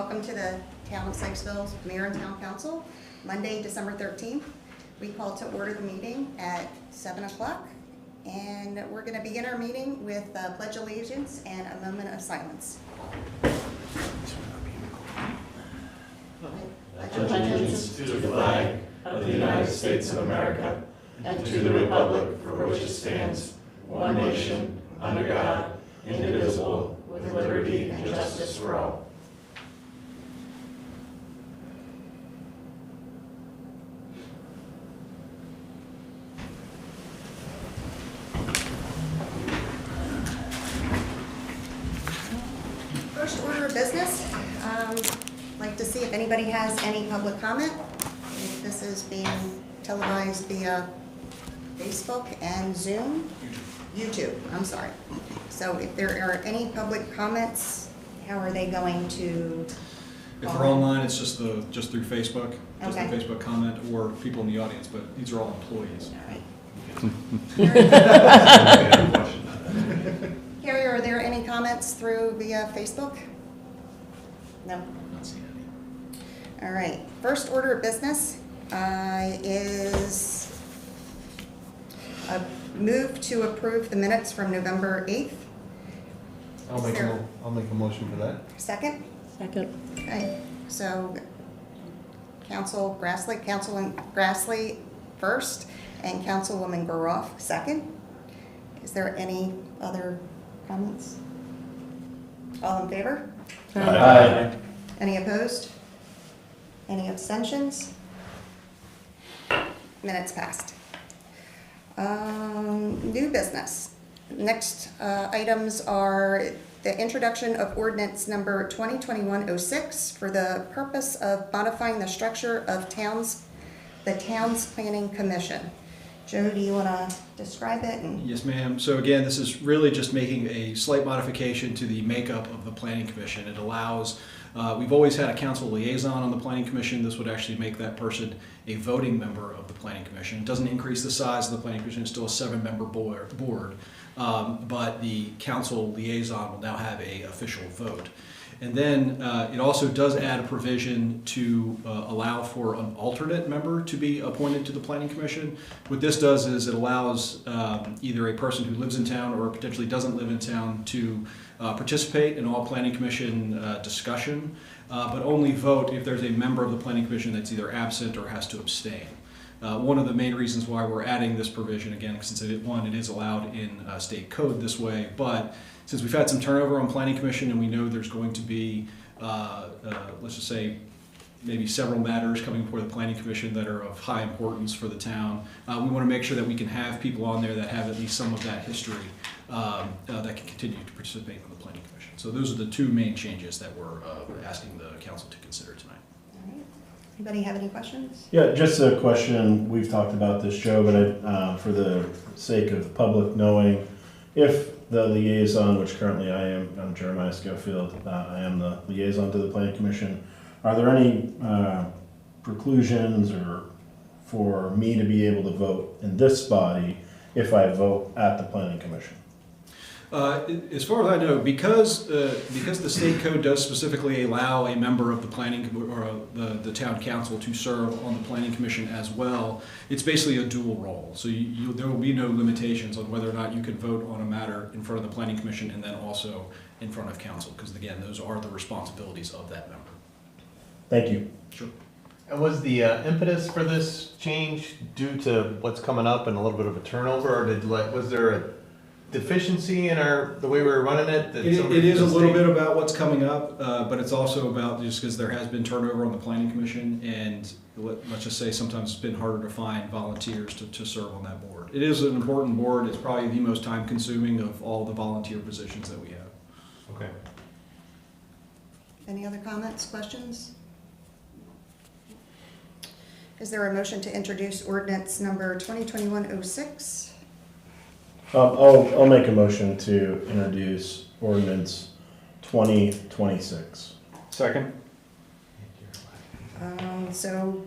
Welcome to the Town of Sykesville's Mayor and Town Council, Monday, December 13th. We call to order the meeting at 7 o'clock, and we're going to begin our meeting with a Pledge of Allegiance and a moment of silence. Pledge allegiance to the flag of the United States of America and to the republic for which it stands, one nation, under God, indivisible, with liberty and justice for all. First order of business, like to see if anybody has any public comment. If this is being televised via Facebook and Zoom. YouTube, I'm sorry. So if there are any public comments, how are they going to? If they're online, it's just through Facebook, just Okay. the Facebook comment, or people in the audience, but these are all employees. All right. Question. Carrie, are there any comments through via Facebook? No. Not seeing any. All right. First order of business is a move to approve the minutes from November 8th. I'll make a motion for that. Second? Second. Okay. So Councilman Grassley first and Councilwoman Goroff second. Is there any other comments? All in favor? Aye. Any opposed? Any abstentions? Minutes passed. New business. Next items are the introduction of ordinance number 2021-06 for the purpose of modifying the structure of the town's planning commission. Joe, do you want to describe it? Yes, ma'am. So again, this is really just making a slight modification to the makeup of the planning commission. It allows, we've always had a council liaison on the planning commission. This would actually make that person a voting member of the planning commission. It doesn't increase the size of the planning commission. It's still a 7-member board, but the council liaison will now have an official vote. And then it also does add a provision to allow for an alternate member to be appointed to the planning commission. What this does is it allows either a person who lives in town or potentially doesn't live in town to participate in all planning commission discussion, but only vote if there's a member of the planning commission that's either absent or has to abstain. One of the main reasons why we're adding this provision, again, since it is allowed in state code this way, but since we've had some turnover on planning commission and we know there's going to be, let's just say, maybe several matters coming before the planning commission that are of high importance for the town, we want to make sure that we can have people on there that have at least some of that history that can continue to participate in the planning commission. So those are the two main changes that we're asking the council to consider tonight. All right. Anybody have any questions? Yeah, just a question. We've talked about this, Joe, but for the sake of public knowing, if the liaison, which currently I'm Jeremiah Schofield, I am the liaison to the planning commission. Are there any preclusions or for me to be able to vote in this body if I vote at the planning commission? As far as I know, because the state code does specifically allow a member of the planning or the town council to serve on the planning commission as well, it's basically a dual role. So there will be no limitations on whether or not you can vote on a matter in front of the planning commission and then also in front of council, because again, those are the responsibilities of that member. Thank you. Sure. And was the impetus for this change due to what's coming up and a little bit of a turnover, or was there a deficiency in the way we were running it? It is a little bit about what's coming up, but it's also about just because there has been turnover on the planning commission, and let's just say sometimes it's been harder to find volunteers to serve on that board. It is an important board. It's probably the most time consuming of all the volunteer positions that we have. Okay. Any other comments, questions? Is there a motion to introduce ordinance number 2021-06? I'll make a motion to introduce ordinance 2026. Second. So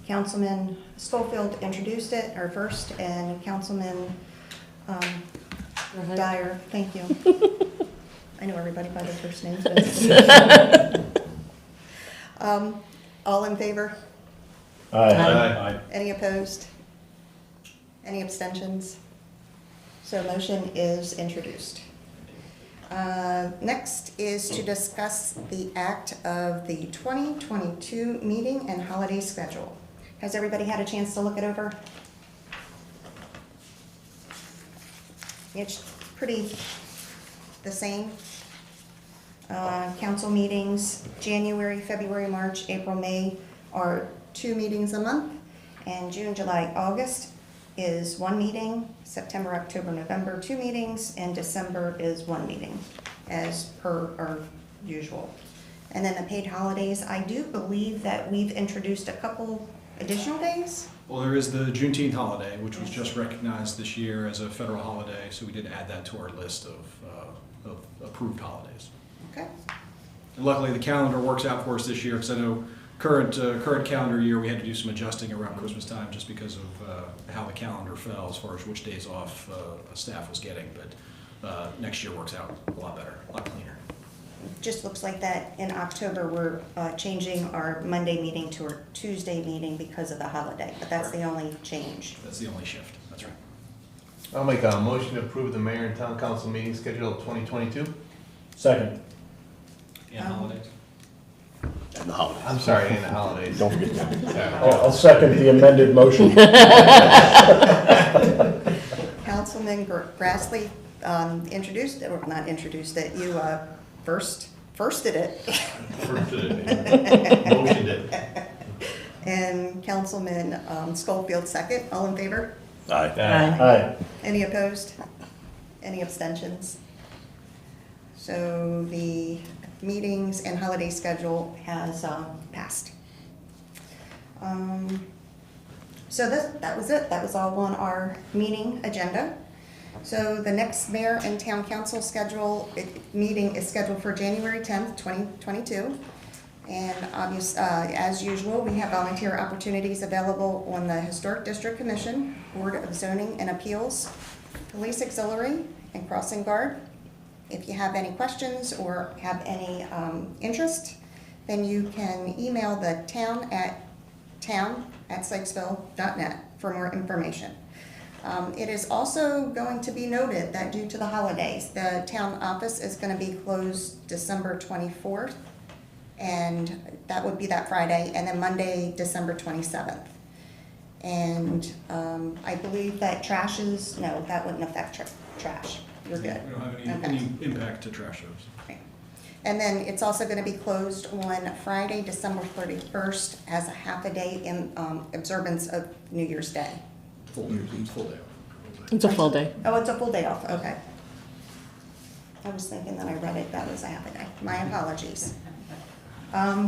Councilman Schofield introduced it, or first, and Councilman Dyer, thank you. I know everybody by their first names. All in favor? Aye. Any opposed? Any abstentions? So motion is introduced. Next is to discuss the act of the 2022 meeting and holiday schedule. Has everybody had a chance to look it over? It's pretty the same. Council meetings, January, February, March, April, May are 2 meetings a month, and June, July, August is 1 meeting, September, October, November, 2 meetings, and December is 1 meeting, as per our usual. And then the paid holidays, I do believe that we've introduced a couple additional days. Well, there is the Juneteenth holiday, which was just recognized this year as a federal holiday, so we did add that to our list of approved holidays. Okay. And luckily, the calendar works out for us this year, because I know current calendar year, we had to do some adjusting around Christmas time just because of how the calendar fell as far as which days off staff was getting, but next year works out a lot better, a lot cleaner. Just looks like that in October, we're changing our Monday meeting to our Tuesday meeting because of the holiday, but that's the only change. That's the only shift, that's right. I'll make a motion to approve the mayor and town council meeting schedule of 2022. Second. And holidays? And the holidays. I'm sorry, and the holidays. Don't forget that. I'll second the amended motion. Councilman Grassley introduced, or not introduced it, you firsted it. Motioned it. And Councilman Schofield second. All in favor? Aye. Aye. Any opposed? Any abstentions? So the meetings and holiday schedule has passed. So that was it. That was all on our meeting agenda. So the next mayor and town council meeting is scheduled for January 10th, 2022. And as usual, we have volunteer opportunities available on the Historic District Commission, Board of Zoning and Appeals, Police Auxiliary, and Crossing Guard. If you have any questions or have any interest, then you can email the town@sykesville.net for more information. It is also going to be noted that due to the holidays, the town office is going to be closed December 24th, and that would be that Friday, and then Monday, December 27th. And I believe that that wouldn't affect trash. You're good. We don't have Okay. any impact to trash shows. Right. And then it's also going to be closed on Friday, December 31st, as a half a day in observance of New Year's Day. Full day off. It's a full day. Oh, it's a full day off, okay. I was thinking that I read it, that was a half a day. My apologies.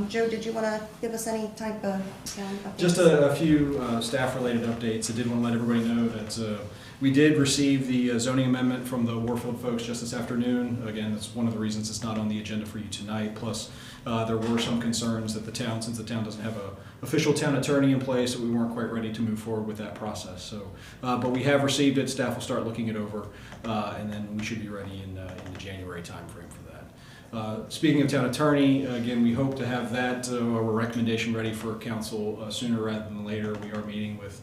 Joe, did you want to give us any type of updates? Just a few staff-related updates. I did want to let everybody know that we did receive the zoning amendment from the Warfield folks just this afternoon. Again, that's one of the reasons it's not on the agenda for you tonight. Plus, there were some concerns that since the town doesn't have an official town attorney in place, that we weren't quite ready to move forward with that process. So, but we have received it. Staff will start looking it over, and then we should be ready in the January timeframe for that. Speaking of town attorney, again, we hope to have that our recommendation ready for council sooner rather than later. We are meeting with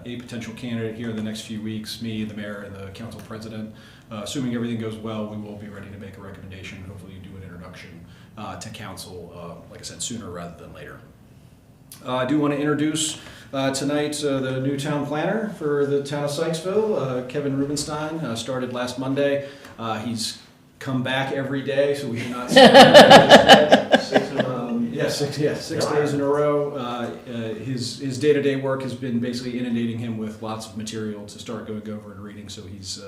a potential candidate here in the next few weeks, me, the mayor, and the council president. Assuming everything goes well, we will be ready to make a recommendation, hopefully do an introduction to council, like I said, sooner rather than later. I do want to introduce tonight the new town planner for the town of Sykesville, Kevin Rubenstein, started last Monday. He's come back every day, so we have not seen him. 6 days in a row. His day-to-day work has been basically inundating him with lots of material to start going over and reading, so he's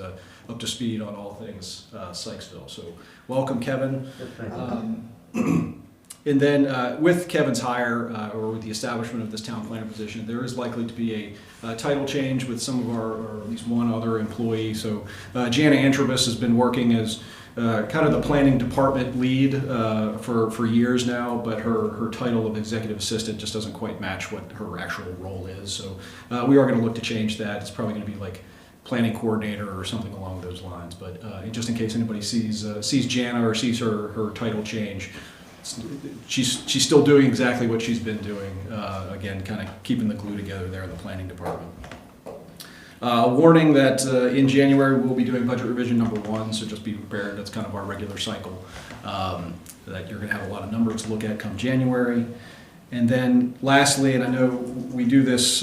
up to speed on all things Sykesville. So welcome, Kevin. And then with Kevin's hire, or with the establishment of this town planner position, there is likely to be a title change with some of our, or at least one other employee. So Jana Antrobus has been working as kind of the planning department lead for years now, but her title of executive assistant just doesn't quite match what her actual role is. So we are going to look to change that. It's probably going to be like planning coordinator or something along those lines. But just in case anybody sees Jana or sees her title change, she's still doing exactly what she's been doing. Again, kind of keeping the glue together there in the planning department. Warning that in January we'll be doing budget revision number 1, so just be prepared. That's kind of our regular cycle. That you're going to have a lot of numbers to look at come January. And then lastly, and I know we do this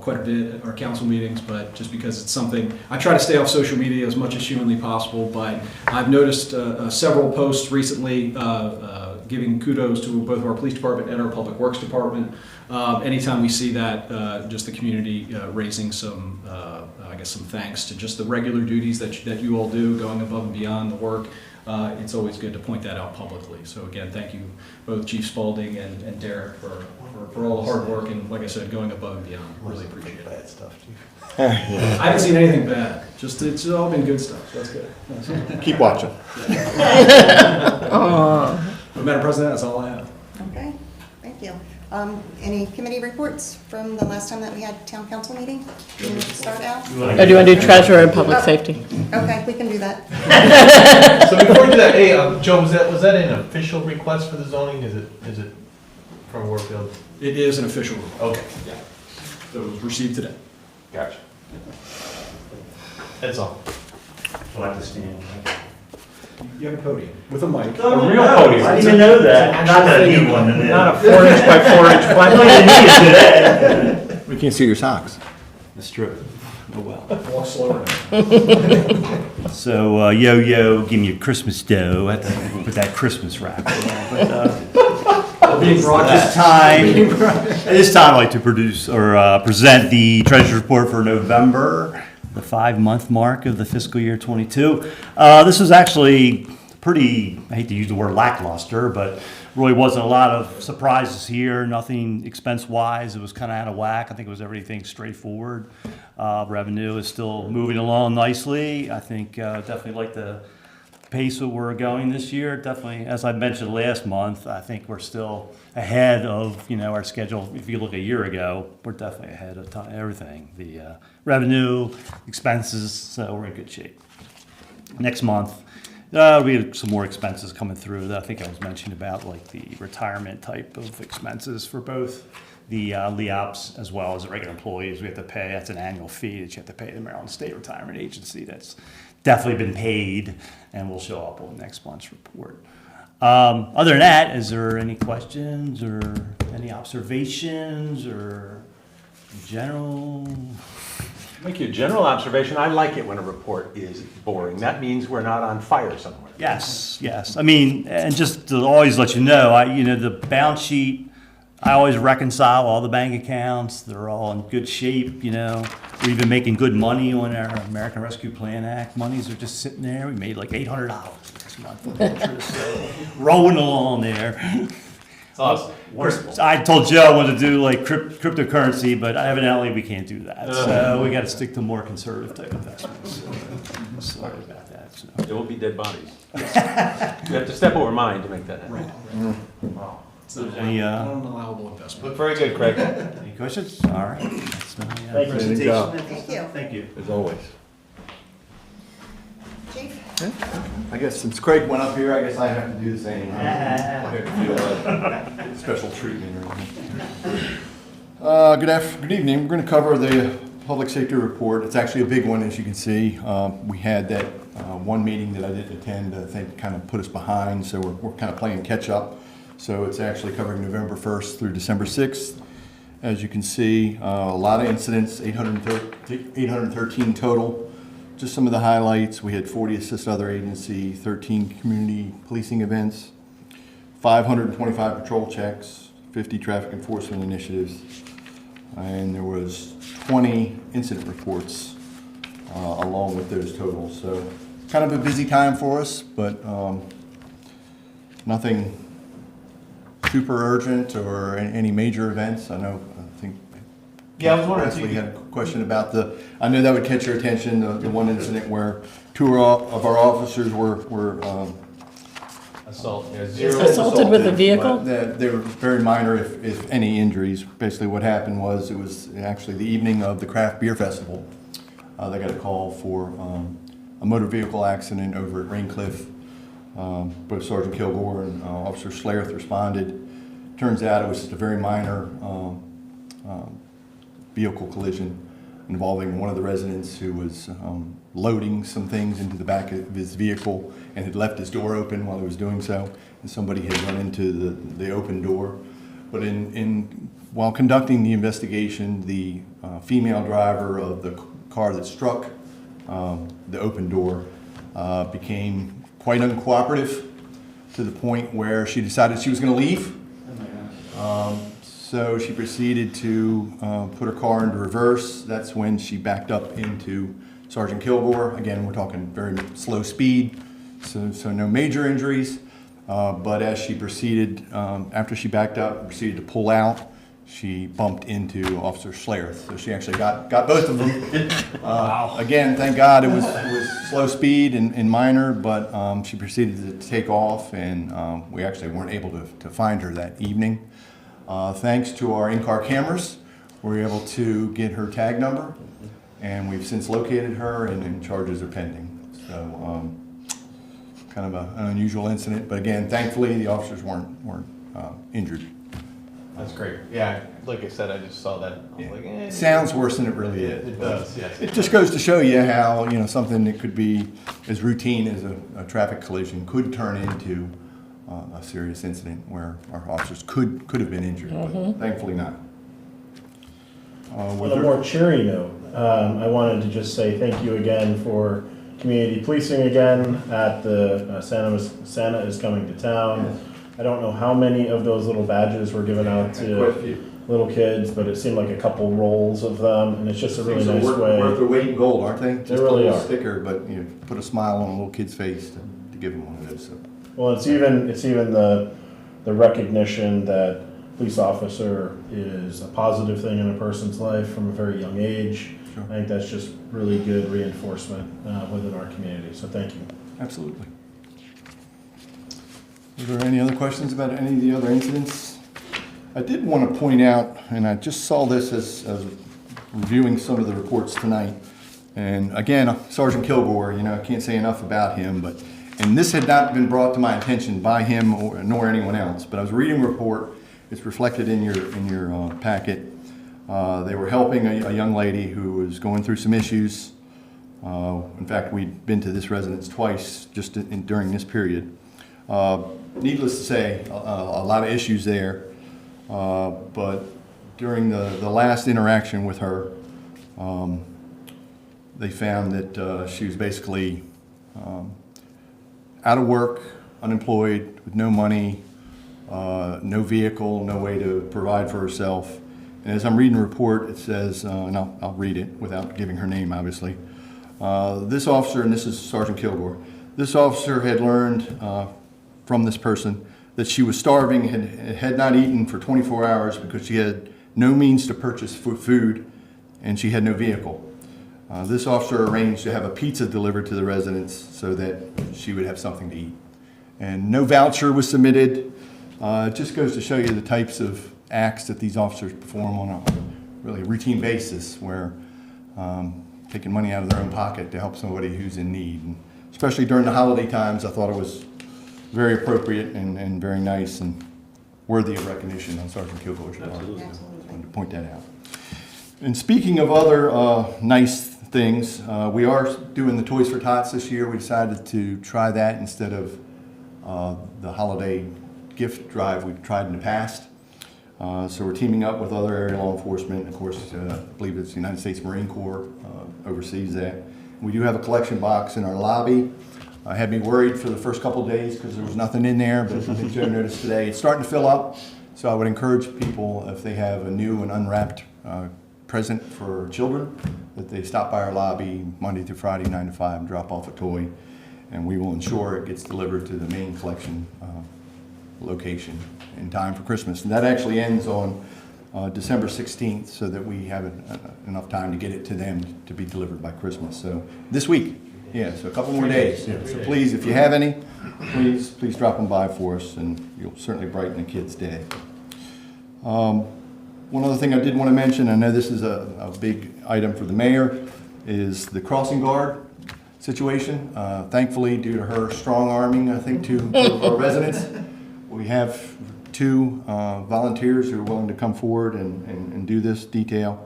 quite a bit at our council meetings, but just because it's something, I try to stay off social media as much as humanly possible, but I've noticed several posts recently giving kudos to both our police department and our public works department. Anytime we see that, just the community raising some, I guess, some thanks to just the regular duties that you all do, going above and beyond the work. It's always good to point that out publicly. So again, thank you both Chief Spalding and Derek for all the hard work and, like I said, going above and beyond. Really appreciate it. Bad stuff, Chief. I haven't seen anything bad. Just it's all been good stuff. So that's good. Keep watching. But Madam President, that's all I have. Okay, thank you. Any committee reports from the last time that we had town council meeting? You want to start out? Or do you want to do treasurer and public safety? Okay, we can do that. So before we do that, hey, Joe, was that an official request for the zoning? Is it from Warfield? It is an official report. Okay, Yeah. So it was received today. gotcha. That's all. I'll have to stand. You have a podium with a mic. A real podium. I didn't even know that. Not that I need one. Not a 4-inch by 4-inch I plant. don't even need it today. We can't see your socks. That's true. Oh, well. Walk slower now. So, yo, give me a Christmas dough. I have to put that Christmas wrap on. But, Being At broadcast. this time, I'd like to produce or present the treasurer's report for November, the 5-month mark of the fiscal year 22. This was actually pretty, I hate to use the word lackluster, but really wasn't a lot of surprises here, nothing expense-wise. It was kind of out of whack. I think it was everything straightforward. Revenue is still moving along nicely. I think definitely like the pace that we're going this year. Definitely, as I mentioned last month, I think we're still ahead of our schedule. If you look a year ago, we're definitely ahead of time, everything. The revenue, expenses, so we're in good shape. Next month, we have some more expenses coming through that I think I was mentioning about, like the retirement type of expenses for both the LEOPS as well as the regular employees. We have to pay, that's an annual fee that you have to pay the Maryland State Retirement Agency. That's definitely been paid and will show up on next month's report. Other than that, is there any questions or any observations or general? Make you a general observation. I like it when a report is boring. That means we're not on fire somewhere. Yes, yes. I mean, and just to always let you know, the balance sheet, I always reconcile all the bank accounts. They're all in good shape, We're even making good money on our American Rescue Plan Act. Monies are just sitting there. We made like $800 this month with interest, so rolling along there. It's awesome. I told Joe I wanted to do like cryptocurrency, but evidently we can't do that. So we got to stick to more conservative type investments. Sorry about that. So. There will be dead bodies. You have to step over mine to make that happen. Wow. It's not Any, not an allowable investment. Look very good, Craig. Any questions? All right. That's my presentation. Thank you. Thank you. As always. Chief? I guess since Craig went up here, I guess I have to do the same. I have to feel special treatment or anything. Good evening. We're going to cover the public safety report. It's actually a big one, as you can see. We had that one meeting that I didn't attend, I think kind of put us behind, so we're kind of playing catch up. So it's actually covering November 1st through December 6th. As you can see, a lot of incidents, 813 total. Just some of the highlights: we had 40 assist other agency, 13 community policing events, 525 patrol checks, 50 traffic enforcement initiatives, and there was 20 incident reports along with those totals. So kind of a busy time for us, but nothing super urgent or any major events. I think. Yeah, I was wondering if Wesley you had a question about I know that would catch your attention, the one incident where two of our officers were Assault, Assaulted with a vehicle? but they were very minor, if any, injuries. Basically what happened was, it was actually the evening of the craft beer festival. They got a call for a motor vehicle accident over at Raincliff. Both Sergeant Kilgore and Officer Schlereth responded. Turns out it was just a very minor vehicle collision involving one of the residents who was loading some things into the back of his vehicle and had left his door open while he was doing so, and somebody had run into the open door. But while conducting the investigation, the female driver of the car that struck the open door became quite uncooperative to the point where she decided she was going to leave. So she proceeded to put her car into reverse. That's when she backed up into Sergeant Kilgore. Again, we're talking very slow speed, so no major injuries. But as she proceeded, after she backed up and proceeded to pull out, she bumped into Officer Schlereth. So she actually got both of them. Again, thank God it was slow speed and minor, but she proceeded to take off, and we actually weren't able to find her that evening. Thanks to our in-car cameras, we were able to get her tag number, and we've since located her, and charges are pending. So kind of an unusual incident, but again, thankfully the officers weren't injured. That's great. Yeah, like I said, I just saw that. I was like, eh. Sounds worse than it really is. It does, yes. It just goes to show you how, something that could be as routine as a traffic collision could turn into a serious incident where our officers could have been injured, but thankfully not. On a more cheery note, I wanted to just say thank you again for community policing again at the Santa is coming to town. I don't know how many of those little badges were given out to little kids, but it seemed like a couple rolls of them, and it's just a really nice way. Worth their weight in gold, aren't they? Just really a little are. Sticker, but put a smile on a little kid's face to give them one of those. So. Well, it's even the recognition that police officer is a positive thing in a person's life from a very young age. Sure. I think that's just really good reinforcement within our community. So thank you. Absolutely. Are there any other questions about any of the other incidents? I did want to point out, and I just saw this as reviewing some of the reports tonight, and again, Sergeant Kilgore, I can't say enough about him, and this had not been brought to my attention by him nor anyone else, but I was reading a report. It's reflected in your packet. They were helping a young lady who was going through some issues. In fact, we'd been to this residence twice just during this period. Needless to say, a lot of issues there. But during the last interaction with her, they found that she was basically out of work, unemployed, with no money, no vehicle, no way to provide for herself. And as I'm reading the report, it says, and I'll read it without giving her name, obviously. This officer, and this is Sergeant Kilgore, this officer had learned from this person that she was starving and had not eaten for 24 hours because she had no means to purchase food and she had no vehicle. This officer arranged to have a pizza delivered to the residence so that she would have something to eat. And no voucher was submitted. It just goes to show you the types of acts that these officers perform on a really routine basis, where taking money out of their own pocket to help somebody who's in need. And especially during the holiday times, I thought it was very appropriate and very nice and worthy of recognition on Sergeant Kilgore's part. Absolutely. Just wanted to point that out. And speaking of other nice things, we are doing the Toys for Tots this year. We decided to try that instead of the holiday gift drive we've tried in the past. So we're teaming up with other area law enforcement. Of course, I believe it's the United States Marine Corps oversees that. We do have a collection box in our lobby. Had me worried for the first couple of days because there was nothing in there, but I think Joe noticed today it's starting to fill up. So I would encourage people, if they have a new and unwrapped present for children, that they stop by our lobby Monday through Friday, 9 to 5, and drop off a toy. And we will ensure it gets delivered to the main collection location in time for Christmas. And that actually ends on December 16th, so that we have enough time to get it to them to be delivered by Christmas. So this week. Yeah, so a couple more days. Yeah, so please, if you have any, please drop them by for us, and you'll certainly brighten a kid's day. One other thing I did want to mention, I know this is a big item for the mayor, is the crossing guard. situation. Thankfully, due to her strong arming, I think, to our residents, we have 2 volunteers who are willing to come forward and do this detail.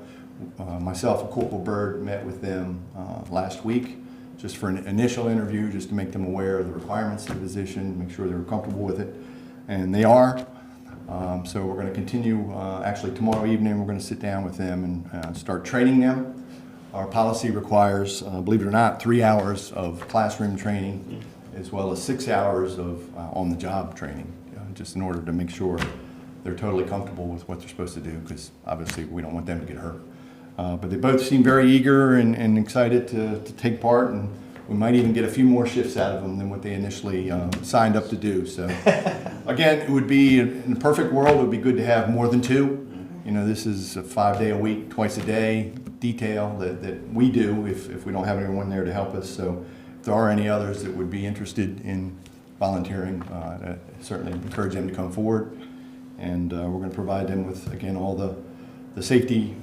Myself and Corporal Bird met with them last week just for an initial interview, just to make them aware of the requirements of the position, make sure they were comfortable with it, and they are. So we're going to continue, actually tomorrow evening, we're going to sit down with them and start training them. Our policy requires, believe it or not, 3 hours of classroom training, as well as 6 hours of on-the-job training, just in order to make sure they're totally comfortable with what they're supposed to do, because obviously we don't want them to get hurt. But they both seem very eager and excited to take part, and we might even get a few more shifts out of them than what they initially signed up to do. So again, it would be, in a perfect world, it would be good to have more than 2. You know, this is a 5-day-a-week, twice-a-day detail that we do if we don't have anyone there to help us. So if there are any others that would be interested in volunteering, certainly encourage them to come forward. And we're going to provide them with, again, all the safety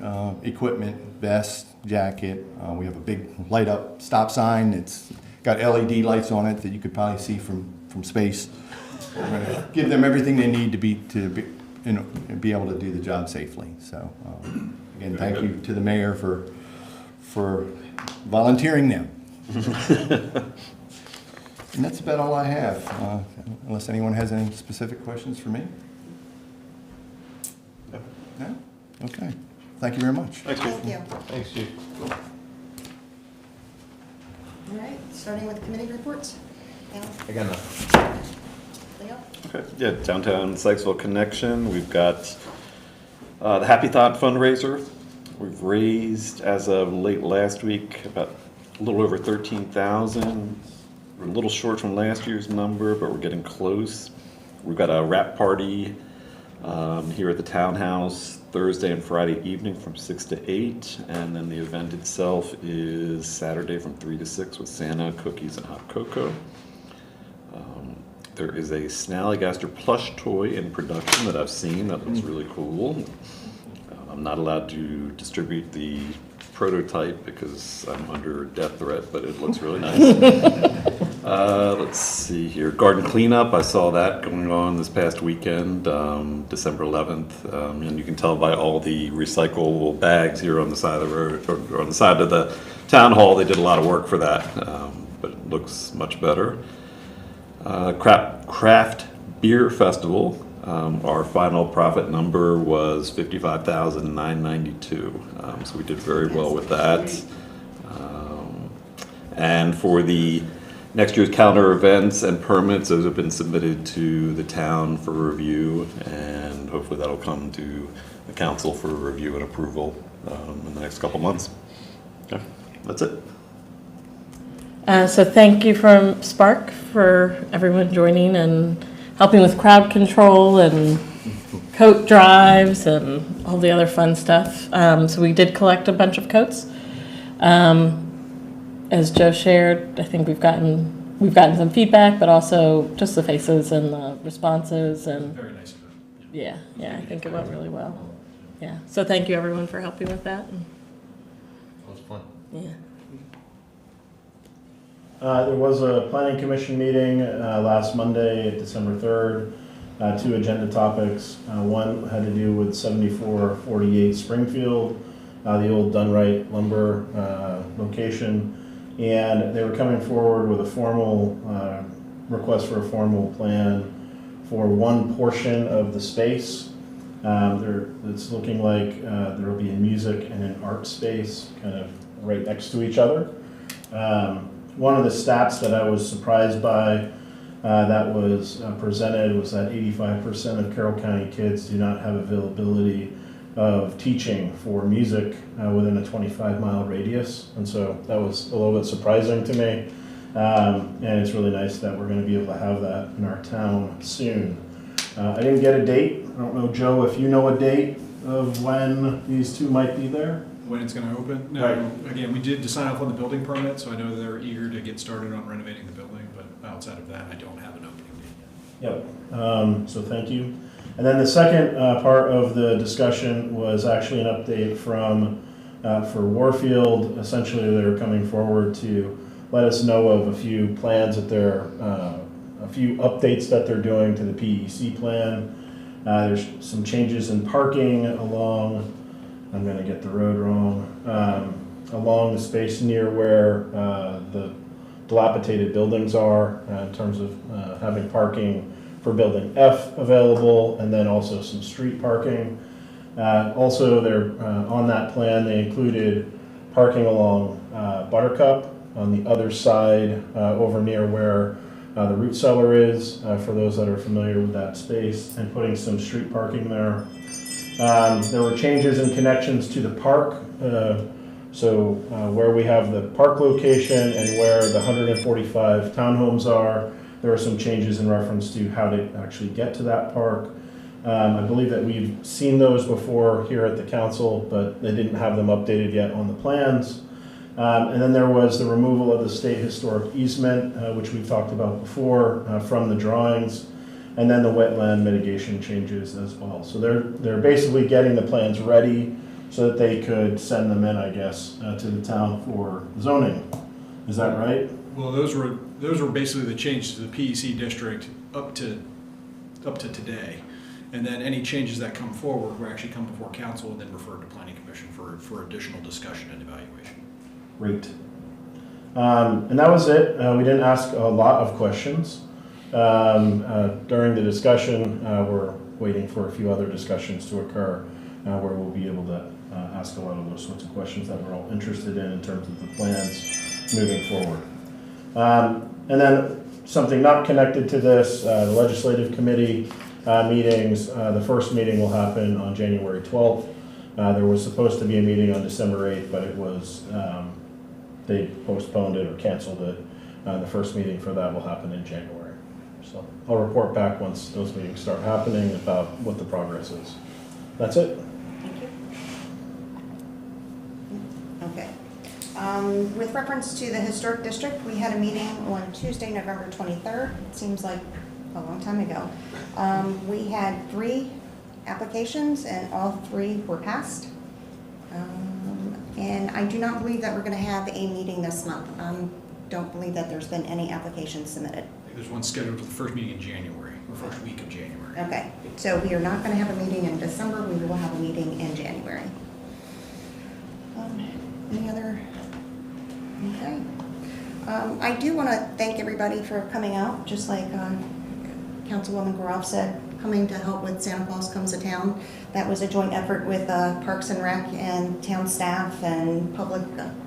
equipment, vest, jacket. We have a big light-up stop sign. It's got LED lights on it that you could probably see from space. We're going to give them everything they need to be able to do the job safely. So again, thank you to the mayor for volunteering them. And that's about all I have, unless anyone has any specific questions for me. No? Okay. Thank you very much. Thank you. Thanks, Chief. All right, starting with committee reports. Again, though. Leo? Okay. Yeah, Downtown Sykesville Connection. We've got the Happy Thought fundraiser. We've raised, as of late last week, about a little over $13,000. We're a little short from last year's number, but we're getting close. We've got a wrap party here at the townhouse Thursday and Friday evening from 6 to 8, and then the event itself is Saturday from 3 to 6 with Santa, cookies, and hot cocoa. There is a Snallygaster plush toy in production that I've seen that looks really cool. I'm not allowed to distribute the prototype because I'm under death threat, but it looks really nice. Let's see here. Garden cleanup, I saw that going on this past weekend, December 11th. And you can tell by all the recyclable bags here on the side of the road, or on the side of the town hall, they did a lot of work for that, but it looks much better. Craft Beer Festival. Our final profit number was $55,992. So we did very well with that. And for the next year's calendar events and permits, those have been submitted to the town for review, and hopefully that'll come to the council for review and approval in the next couple months. Okay, that's it. So thank you from Spark for everyone joining and helping with crowd control and coat drives and all the other fun stuff. So we did collect a bunch of coats. As Joe shared, I think we've gotten some feedback, but also just the faces and the responses, and Very nice of them. yeah, I think it went really well. Yeah, so thank you everyone for helping with that. That was fun. Yeah. There was a planning commission meeting last Monday, December 3rd. 2 agenda topics. One had to do with 7448 Springfield, the old Dunright lumber location. And they were coming forward with a formal request for a formal plan for one portion of the space. It's looking like there will be a music and an art space kind of right next to each other. One of the stats that I was surprised by that was presented was that 85% of Carroll County kids do not have availability of teaching for music within a 25-mile radius. And so that was a little bit surprising to me. And it's really nice that we're going to be able to have that in our town soon. I didn't get a date. I don't know, Joe, if you know a date of when these 2 might be there? When it's going to open? No, Right. Again, we did sign off on the building permit, so I know they're eager to get started on renovating the building, but outside of that, I don't have an opening date yet. Yep, so thank you. And then the second part of the discussion was actually an update from, for Warfield. Essentially, they're coming forward to let us know of a few plans that a few updates that they're doing to the PEC plan. There's some changes in parking along, I'm gonna get the road wrong, along the space near where the dilapidated buildings are in terms of having parking for building F available, and then also some street parking. Also, they're on that plan, they included parking along Buttercup on the other side over near where the root cellar is, for those that are familiar with that space, and putting some street parking there. There were changes in connections to the park. So where we have the park location and where the 145 townhomes are, there are some changes in reference to how to actually get to that park. I believe that we've seen those before here at the council, but they didn't have them updated yet on the plans. And then there was the removal of the state historic easement, which we talked about before, from the drawings, and then the wetland mitigation changes as well. So they're basically getting the plans ready so that they could send them in, I guess, to the town for zoning. Is that right? Well, those were basically the changes to the PEC district up to today. And then any changes that come forward will actually come before council and then refer to planning commission for additional discussion and evaluation. Great. And that was it. We didn't ask a lot of questions. During the discussion, we're waiting for a few other discussions to occur where we'll be able to ask a lot of those sorts of questions that we're all interested in terms of the plans moving forward. And then something not connected to this, the legislative committee meetings. The first meeting will happen on January 12th. There was supposed to be a meeting on December 8th, but it was, they postponed it or canceled it. The first meeting for that will happen in January. So I'll report back once those meetings start happening about what the progress is. That's it. Thank you. Okay. With reference to the historic district, we had a meeting on Tuesday, November 23rd. It seems like a long time ago. We had 3 applications and all 3 were passed. And I do not believe that we're going to have a meeting this month. Don't believe that there's been any applications submitted. I think there's one scheduled for the first meeting in January, or first week of January. Okay, so we are not going to have a meeting in December. We will have a meeting in January. Any other? Okay. I do want to thank everybody for coming out, just like Councilwoman Garoff said, coming to help with Santa Claus Comes to Town. That was a joint effort with Parks and Rec and town staff and Public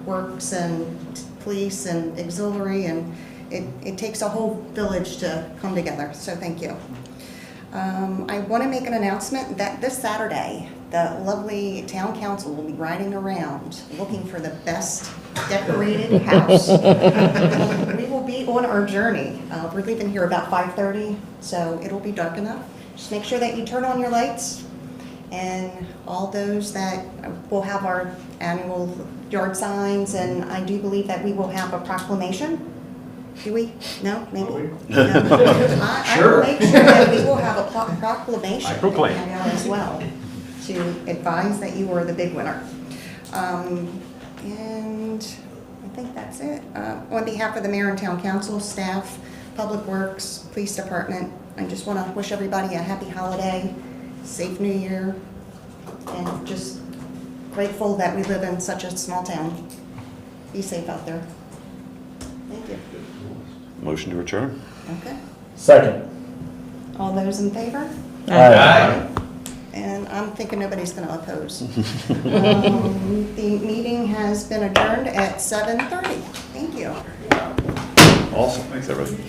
Works and police and auxiliary, and it takes a whole village to come together, so thank you. I want to make an announcement that this Saturday, the lovely town council will be riding around looking for the best decorated house. We will be on our journey. We're leaving here about 5:30, so it'll be dark enough. Just make sure that you turn on your lights, and all those that will have our annual yard signs, and I do believe that we will have a proclamation. Do we? No? Maybe? No. I will make sure that we will have a proclamation I proclaim. as well to advise that you are the big winner. And I think that's it. On behalf of the mayor and town council, staff, Public Works, police department, I just want to wish everybody a happy holiday, safe new year, and just grateful that we live in such a small town. Be safe out there. Thank you. Motion to adjourn? Okay. Second. All those in favor? Aye. And I'm thinking nobody's going to oppose. The meeting has been adjourned at 7:30. Thank you. Awesome. Thanks, everybody.